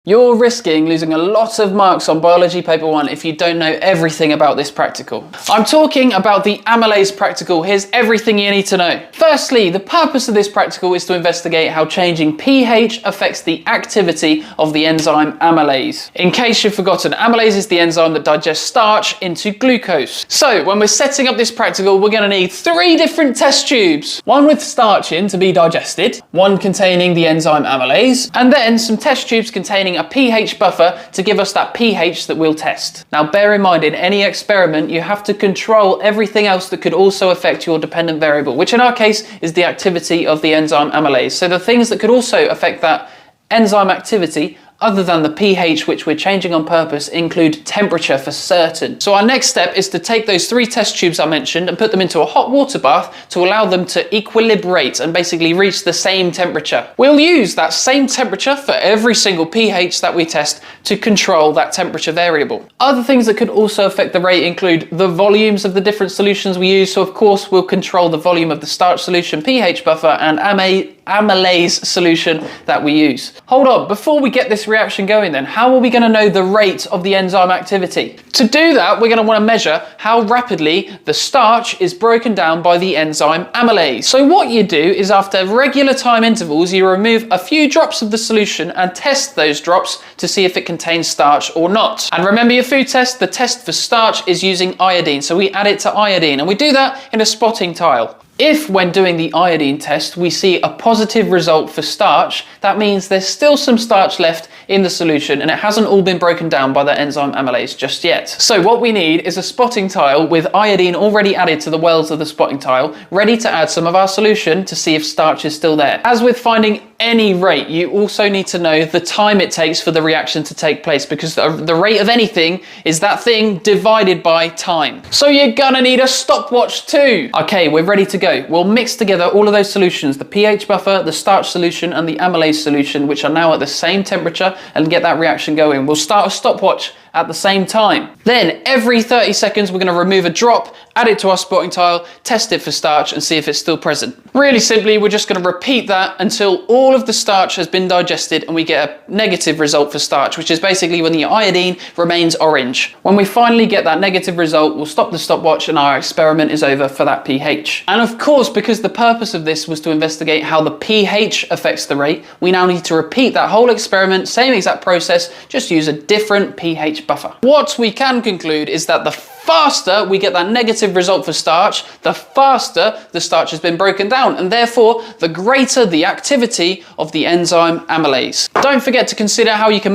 You're risking losing a lot of marks on Biology Paper 1 if you don't know everything about this practical. I'm talking about the amylase practical. Here's everything you need to know. Firstly, the purpose of this practical is to investigate how changing pH affects the activity of the enzyme amylase. In case you've forgotten, amylase is the enzyme that digests starch into glucose. So when we're setting up this practical, we're going to need 3 different test tubes. One with starch in to be digested, one containing the enzyme amylase, and then some test tubes containing a pH buffer to give us that pH that we'll test. Now bear in mind, in any experiment you have to control everything else that could also affect your dependent variable, which in our case is the activity of the enzyme amylase. So the things that could also affect that enzyme activity other than the pH, which we're changing on purpose, include temperature for certain. So our next step is to take those 3 test tubes I mentioned and put them into a hot water bath to allow them to equilibrate and basically reach the same temperature. We'll use that same temperature for every single pH that we test to control that temperature variable. Other things that could also affect the rate include the volumes of the different solutions we use. So of course we'll control the volume of the starch solution, pH buffer, and amylase solution that we use. Hold on, before we get this reaction going then, how are we going to know the rate of the enzyme activity? To do that, we're going to want to measure how rapidly the starch is broken down by the enzyme amylase. So what you do is, after regular time intervals, you remove a few drops of the solution and test those drops to see if it contains starch or not. And remember your food test, the test for starch is using iodine. So we add it to iodine, and we do that in a spotting tile. If, when doing the iodine test, we see a positive result for starch, that means there's still some starch left in the solution and it hasn't all been broken down by the enzyme amylase just yet. So what we need is a spotting tile with iodine already added to the wells of the spotting tile, ready to add some of our solution to see if starch is still there. As with finding any rate, you also need to know the time it takes for the reaction to take place, because the rate of anything is that thing divided by time. So you're gonna need a stopwatch too. Okay, we're ready to go. We'll mix together all of those solutions, the pH buffer, the starch solution, and the amylase solution, which are now at the same temperature, and get that reaction going. We'll start a stopwatch at the same time. Then every 30 seconds, we're going to remove a drop, add it to our spotting tile, test it for starch, and see if it's still present. Really simply, we're just going to repeat that until all of the starch has been digested and we get a negative result for starch, which is basically when the iodine remains orange. When we finally get that negative result, we'll stop the stopwatch and our experiment is over for that pH. And of course, because the purpose of this was to investigate how the pH affects the rate, we now need to repeat that whole experiment, same exact process, just use a different pH buffer. What we can conclude is that the faster we get that negative result for starch, the faster the starch has been broken down, and therefore the greater the activity of the enzyme amylase. Don't forget to consider how you can